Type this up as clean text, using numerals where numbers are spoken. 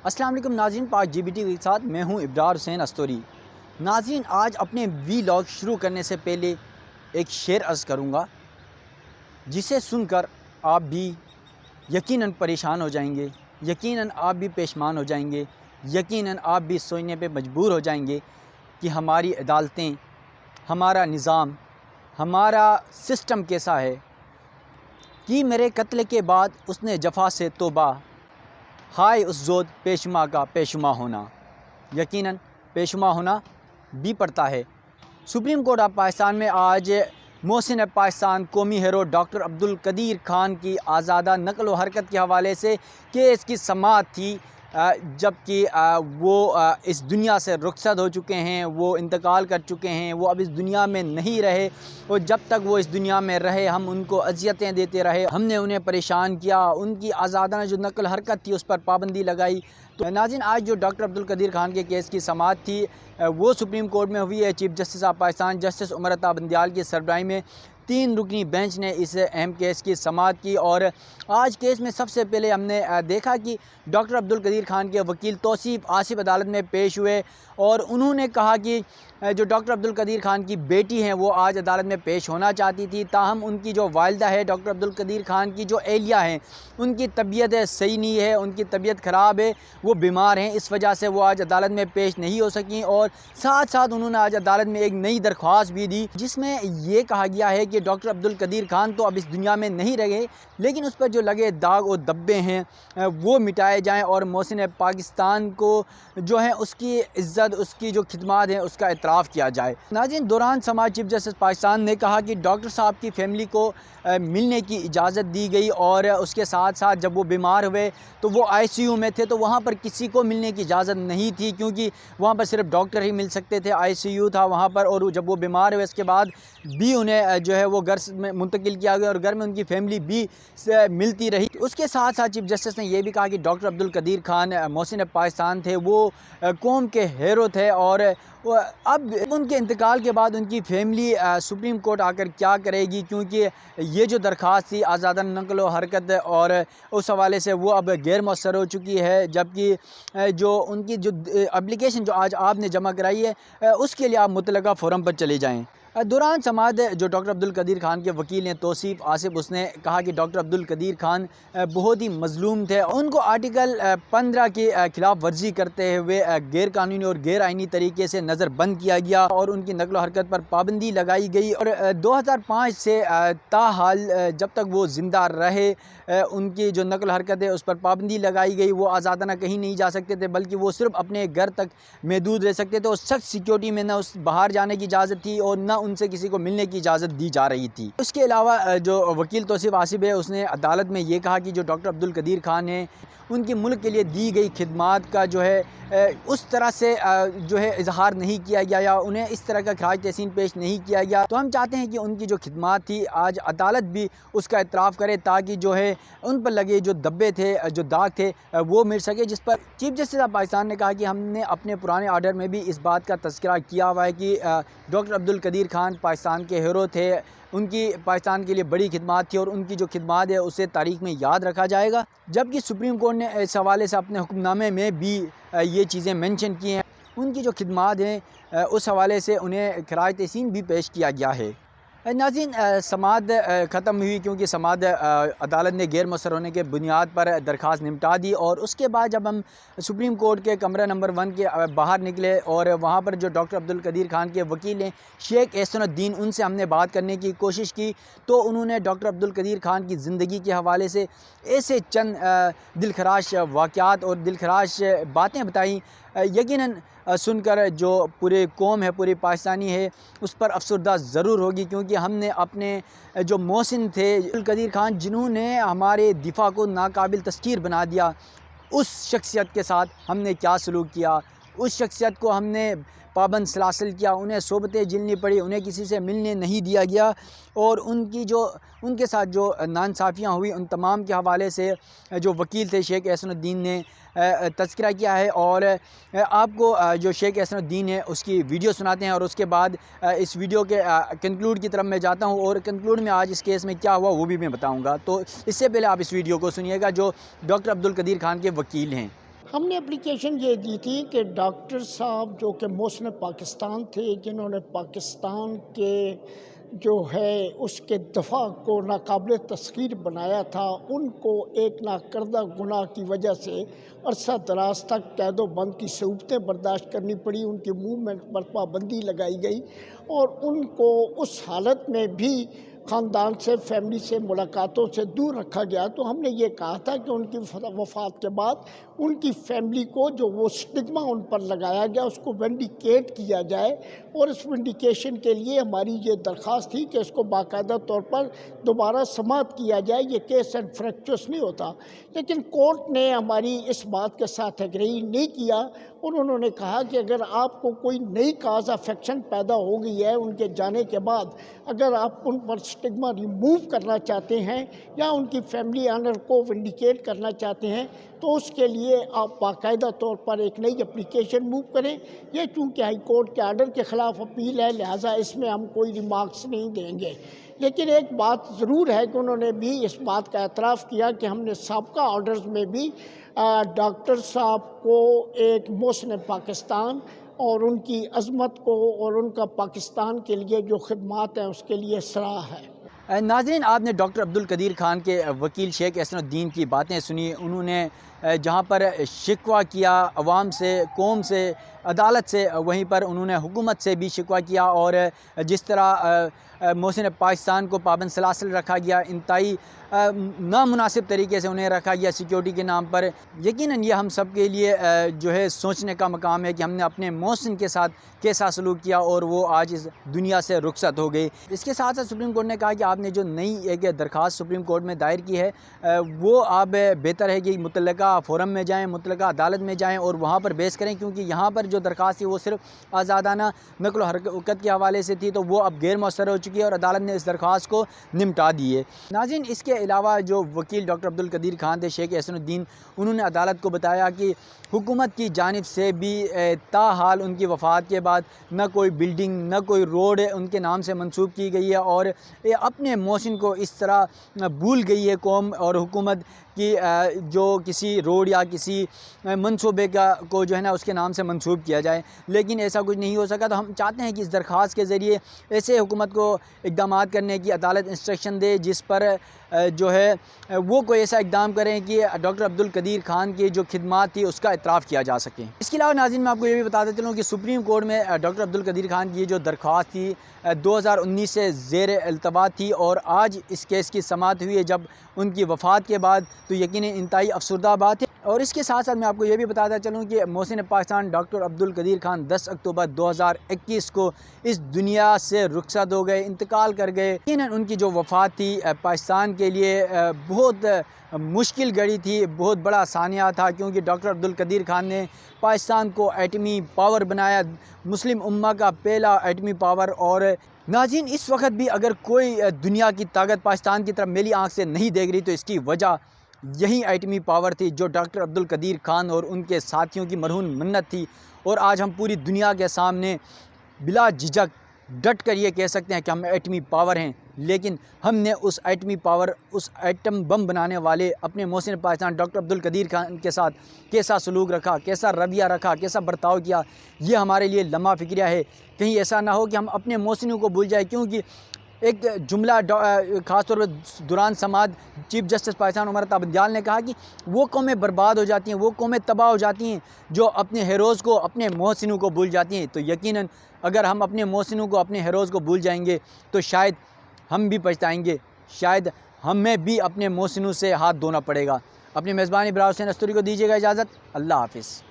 अस्सलाम वालेकुम नाज़रीन, पाक जीबीटी के साथ मैं हूं इब्रार हुसैन अस्तोरी। नाज़रीन, आज अपने वीलॉग शुरू करने से पहले एक शेर अर्ज़ करूंगा जिसे सुनकर आप भी यकीनन परेशान हो जाएंगे, यकीनन आप भी पेशमान हो जाएंगे, यकीनन आप भी सोचने पे मजबूर हो जाएंगे कि हमारी अदालतें, हमारा निज़ाम, हमारा सिस्टम कैसा है कि मेरे कत्ल के बाद उसने जफ़ा से तौबा, हाय उस ज़ोद पेशुमा का पेशुमा होना। यकीनन पेशुमा होना भी पड़ता है। सुप्रीम कोर्ट ऑफ पाकिस्तान में आज मोहसिन पाकिस्तान कौमी हीरो डॉक्टर अब्दुल कदीर खान की आज़ादा नकल व हरकत के हवाले से केस की समाअत थी, जबकि वो इस दुनिया से रुखसत हो चुके हैं, वो इंतकाल कर चुके हैं, वो अब इस दुनिया में नहीं रहे। और जब तक वो इस दुनिया में रहे हम उनको अज़ियतें देते रहे, हमने उन्हें परेशान किया, उनकी आज़ादाना जो नकल हरकत थी उस पर पाबंदी लगाई। तो नाज़रीन, आज जो डॉक्टर अब्दुल कदीर खान के केस की समाअत थी वो सुप्रीम कोर्ट में हुई है। Chief justice of Pakistan justice Umar Ata Bandial की सरबराही में 3 रुकनी बेंच ने इस अहम केस की समाअत की। और आज केस में सबसे पहले हमने देखा कि डॉक्टर अब्दुल कदीर खान के वकील तौसीफ़ आसिफ़ अदालत में पेश हुए और उन्होंने कहा कि जो डॉक्टर अब्दुल कदीर खान की बेटी हैं वो आज अदालत में पेश होना चाहती थी, ताहम उनकी जो वालिदा है डॉक्टर अब्दुल कदीर खान की, जो एहलिया हैं, उनकी तबीयत सही नहीं है, उनकी तबीयत ख़राब है, वो बीमार हैं, इस वजह से वो आज अदालत में पेश नहीं हो सकें। और साथ साथ उन्होंने आज अदालत में एक नई दरख्वास्त भी दी जिसमें ये कहा गया है कि डॉक्टर अब्दुल कदीर खान तो अब इस दुनिया में नहीं रहे, लेकिन उस पर जो लगे दाग और धब्बे हैं वो मिटाए जाएँ और मोहसिन पाकिस्तान को जो है उसकी इज़्ज़त, उसकी जो खिदमत है उसका एतराफ़ किया जाए। नाज़रीन, दौरान समाअत चीफ जस्टिस पाकिस्तान ने कहा कि डॉक्टर साहब की फैमिली को मिलने की इजाज़त दी गई और उसके साथ साथ जब वो बीमार हुए तो वो आईसीयू में थे, तो वहाँ पर किसी को मिलने की इजाज़त नहीं थी क्योंकि वहाँ पर सिर्फ डॉक्टर ही मिल सकते थे, आईसीयू था वहाँ पर। और जब वो बीमार हुए उसके बाद भी उन्हें जो है वो घर में मुंतकिल किया गया और घर में उनकी फैमिली भी मिलती रही। उसके साथ साथ चीफ जस्टिस ने यह भी कहा कि डॉक्टर अब्दुल कदीर खान मोहसिन पाकिस्तान थे, वो कौम के हीरो थे और अब उनके इंतकाल के बाद उनकी फैमिली सुप्रीम कोर्ट आकर क्या करेगी, क्योंकि ये जो दरख्वास्त थी आज़ादाना नकल व हरकत और उस हवाले से वो अब गैर मौसर हो चुकी है। जबकि जो उनकी जो एप्लीकेशन जो आज आपने जमा कराई है उसके लिए आप मुतलका फ़ोरम पर चले जाएँ। दौरान समाअत जो डॉक्टर अब्दुल कदीर खान के वकील हैं तौसीफ़ आसिफ़, उसने कहा कि डॉक्टर अब्दुल कदीर खान बहुत ही मज़लूम थे, उनको आर्टिकल 15 की खिलाफ वर्जी करते हुए गैर कानूनी और गैर आइनी तरीके से नज़रबंद किया गया और उनकी नकल हरकत पर पाबंदी लगाई गई। और 2005 से ताहाल जब तक वो ज़िंदा रहे उनकी जो नकल हरकत है उस पर पाबंदी लगाई गई। वो आज़ादाना कहीं नहीं जा सकते थे, बल्कि वो सिर्फ अपने घर तक महदूद रह सकते थे और सख्त सिक्योरिटी में न उस बाहर जाने की इजाज़त थी और न उनसे किसी को मिलने की इजाज़त दी जा रही थी। उसके अलावा जो वकील तौसीफ़ आसिफ़ है उसने अदालत में ये कहा कि जो डॉक्टर अब्दुल कदीर खान हैं उनकी मुल्क के लिए दी गई खिदमात का जो है उस तरह से जो है इजहार नहीं किया गया या उन्हें इस तरह का खराज तहसीन पेश नहीं किया गया। तो हम चाहते हैं कि उनकी जो खिदमात थी आज अदालत भी उसका एतराफ़ करे ताकि जो है उन पर लगे जो धब्बे थे, जो दाग थे वो मिट सके। जिस पर चीफ जस्टिस ऑफ पाकिस्तान ने कहा कि हमने अपने पुराने आर्डर में भी इस बात का तज़किरा किया हुआ है कि डॉक्टर अब्दुल कदीर खान पाकिस्तान के हीरो थे, उनकी पाकिस्तान के लिए बड़ी खिदमत थी और उनकी जो खिदमत है उसे तारीख़ में याद रखा जाएगा। जबकि सुप्रीम कोर्ट ने इस हवाले से अपने हुक्मनामे में भी ये चीज़ें मेंशन की हैं, उनकी जो खिदमत हैं उस हवाले से उन्हें खराज तहसीन भी पेश किया गया है। नाज़रीन, समाअत ख़त्म हुई क्योंकि समाअत अदालत ने गैर मौसर होने के बुनियाद पर दरख्वास्त निपटा दी और उसके बाद जब हम सुप्रीम कोर्ट के कमरा नंबर 1 के बाहर निकले और वहाँ पर जो डॉक्टर अब्दुल कदीर खान के वकील हैं शेख एहसानुद्दीन, उनसे हमने बात करने की कोशिश की तो उन्होंने डॉक्टर अब्दुल कदीर खान की ज़िंदगी के हवाले से ऐसे चंद दिलखराश वाक़यात और दिलखराश बातें बताई, यकीनन सुनकर जो पूरे कौम है, पूरी पाकिस्तानी है, उस पर अफसरदा ज़रूर होगी। क्योंकि हमने अपने जो मोहसिन थे अब्दुल कदीर खान जिन्होंने हमारे दिफा को नाकाबिल तस्खीर बना दिया, उस शख्सियत के साथ हमने क्या सलूक किया, उस शख्सियत को हमने पाबंद सलासिल किया, उन्हें सोबतें झेलनी पड़ी, उन्हें किसी से मिलने नहीं दिया गया और उनके साथ जो नाइंसाफ़ियाँ हुई उन तमाम के हवाले से जो वकील थे शेख एहसानुद्दीन ने तज़किरा किया है। और आपको जो शेख एहसानुद्दीन है उसकी वीडियो सुनाते हैं और उसके बाद इस वीडियो के कंक्लूड की तरफ मैं जाता हूँ और कंक्लूड में आज इस केस में क्या हुआ वो भी मैं बताऊँगा। तो इससे पहले आप इस वीडियो को सुनिएगा जो डॉक्टर अब्दुल कदीर खान के वकील हैं। हमने एप्लीकेशन ये दी थी कि डॉक्टर साहब जो कि मोहसिन पाकिस्तान थे, जिन्होंने पाकिस्तान के जो है उसके दफ़ा को नाकाबिल तस्खीर बनाया था, उनको एक नाकर्दा गुनाह की वजह से अरसा दराज तक कैदो बंद की सऊबतें बर्दाश्त करनी पड़ी, उनकी मूवमेंट पर पाबंदी लगाई गई और उनको उस हालत में भी ख़ानदान से, फैमिली से, मुलाकातों से दूर रखा गया। तो हमने ये कहा था कि उनकी वफ़ात के बाद उनकी फैमिली को जो वो स्टिग्मा उन पर लगाया गया उसको विंडिकेट किया जाए, और इस विंडिकेशन के लिए हमारी ये दरख्वास्त थी कि इसको बाकायदा तौर पर दोबारा समाअत किया जाए। ये केस एंड फ्रैक्चर्स नहीं होता, लेकिन कोर्ट ने हमारी इस बात के साथ एग्री नहीं किया और उन्होंने कहा कि अगर आपको कोई नई काज अफेक्शन पैदा हो गई है उनके जाने के बाद, अगर आप उन पर स्टिग्मा रिमूव करना चाहते हैं या उनकी फैमिली ऑनर को विंडिकेट करना चाहते हैं, तो उसके लिए आप बाकायदा तौर पर एक नई एप्लीकेशन मूव करें। ये चूँकि हाई कोर्ट के आर्डर के ख़िलाफ़ अपील है, लिहाजा इसमें हम कोई रिमार्क्स नहीं देंगे। लेकिन एक बात ज़रूर है कि उन्होंने भी इस बात का एतराफ़ किया कि हमने साबका ऑर्डर्स में भी डॉक्टर साहब को एक मोहसिन पाकिस्तान और उनकी अज़मत को और उनका पाकिस्तान के लिए जो खिदमात हैं उसके लिए सराहा है। नाज़रीन, आपने डॉक्टर अब्दुल कदीर खान के वकील शेख एहसनुद्दीन की बातें सुनी। उन्होंने जहाँ पर शिकवा किया अवाम से, कौम से, अदालत से, वहीं पर उन्होंने हुकूमत से भी शिकवा किया और जिस तरह मोहसिन पाकिस्तान को पाबंद सलासिल रखा गया, इंतहाई नामुनासिब तरीके से उन्हें रखा गया सिक्योरिटी के नाम पर। यकीनन ये हम सब के लिए जो है सोचने का मकाम है कि हमने अपने मोहसिन के साथ कैसा सलूक किया और वो आज इस दुनिया से रुखसत हो गई। इसके साथ साथ सुप्रीम कोर्ट ने कहा कि आपने जो नई एक दरख्वास्त सुप्रीम कोर्ट में दायर की है, वो आप बेहतर है कि मुतल्लका फ़ोरम में जाएँ, मुतल्लका अदालत में जाएँ और वहाँ पर बहस करें, क्योंकि यहाँ पर जो दरख्वास्त थी वो सिर्फ आज़ादाना नक़्ल हरकत के हवाले से थी, तो वो अब गैर मौसर हो चुकी है और अदालत ने इस दरख्वास्त को निपटा दी है। नाज़रीन, इसके अलावा जो वकील डॉक्टर अब्दुल कदीर खान थे, शेख एहसनुद्दीन, उन्होंने अदालत को बताया कि हुकूमत की जानिब से भी ताहाल उनकी वफ़ात के बाद न कोई बिल्डिंग, न कोई रोड उनके नाम से मंसूब की गई है और अपने मोहसिन को इस तरह भूल गई है कौम और हुकूमत कि जो किसी रोड या किसी मंसूबे को जो है ना उसके नाम से मंसूब किया जाए, लेकिन ऐसा कुछ नहीं हो सका। तो हम चाहते हैं कि इस दरख्वास्त के ज़रिए ऐसे हुकूमत को इक़दाम करने की अदालत इंस्ट्रक्शन दे जिस पर जो है वो कोई ऐसा इक़दाम करें कि डॉक्टर अब्दुल कदीर खान की जो खिदमात थी उसका इतराफ़ किया जा सके। इसके अलावा नाज़रीन, मैं आपको ये भी बताता चलूँ कि सुप्रीम कोर्ट में डॉक्टर अब्दुल कदीर खान की जो दरख्वास्त थी 2019 से ज़ेर इल्तवा थी और आज इस केस की समाअत हुई है जब उनकी वफ़ात के बाद, तो यकीनन इंतहाई अफसरदा बात है। और इसके साथ साथ मैं आपको ये भी बताता चलूँ कि मोहसिन पाकिस्तान डॉक्टर अब्दुल कदीर खान 10 अक्टूबर 2021 को इस दुनिया से रुखसत हो गए, इंतकाल कर गए। यकीनन उनकी जो वफ़ात थी पाकिस्तान के लिए बहुत मुश्किल घड़ी थी, बहुत बड़ा सानिया था, क्योंकि डॉक्टर अब्दुल कदीर खान ने पाकिस्तान को एटमी पावर बनाया, मुस्लिम उम्मा का पहला एटमी पावर। और नाज़रीन, इस वक्त भी अगर कोई दुनिया की ताकत पाकिस्तान की तरफ मेरी आँख से नहीं देख रही, तो इसकी वजह यही एटमी पावर थी जो डॉक्टर अब्दुल कदीर खान और उनके साथियों की मरहून मन्नत थी। और आज हम पूरी दुनिया के सामने बिला झिझक डट कर ये कह सकते हैं कि हम एटमी पावर हैं, लेकिन हमने उस एटमी पावर, उस एटम बम बनाने वाले अपने मोहसिन पाकिस्तान डॉक्टर अब्दुल कदीर खान के साथ कैसा सलूक रखा, कैसा रवैया रखा, कैसा बर्ताव किया, ये हमारे लिए लम्हा फ़िक्रिया है। कहीं ऐसा ना हो कि हम अपने मोहसिनों को भूल जाए, क्योंकि एक जुमला ख़ास तौर पर दौरान समाअत चीफ जस्टिस पाकिस्तान उमर अता बंदियाल ने कहा कि वो कौमें बर्बाद हो जाती हैं, वो कौमें तबाह हो जाती हैं जो अपने हीरोज़ को, अपने मोहसिनों को भूल जाती हैं। तो यकीनन अगर हम अपने मोहसिनों को, अपने हीरोज़ को भूल जाएंगे तो शायद हम भी पछताएंगे, शायद हमें भी अपने मोहसिनों से हाथ धोना पड़ेगा। अपनी मेज़बानी इब्रार हुसैन अस्तूरी को दीजिएगा इजाज़त। अल्लाह हाफ़िज़।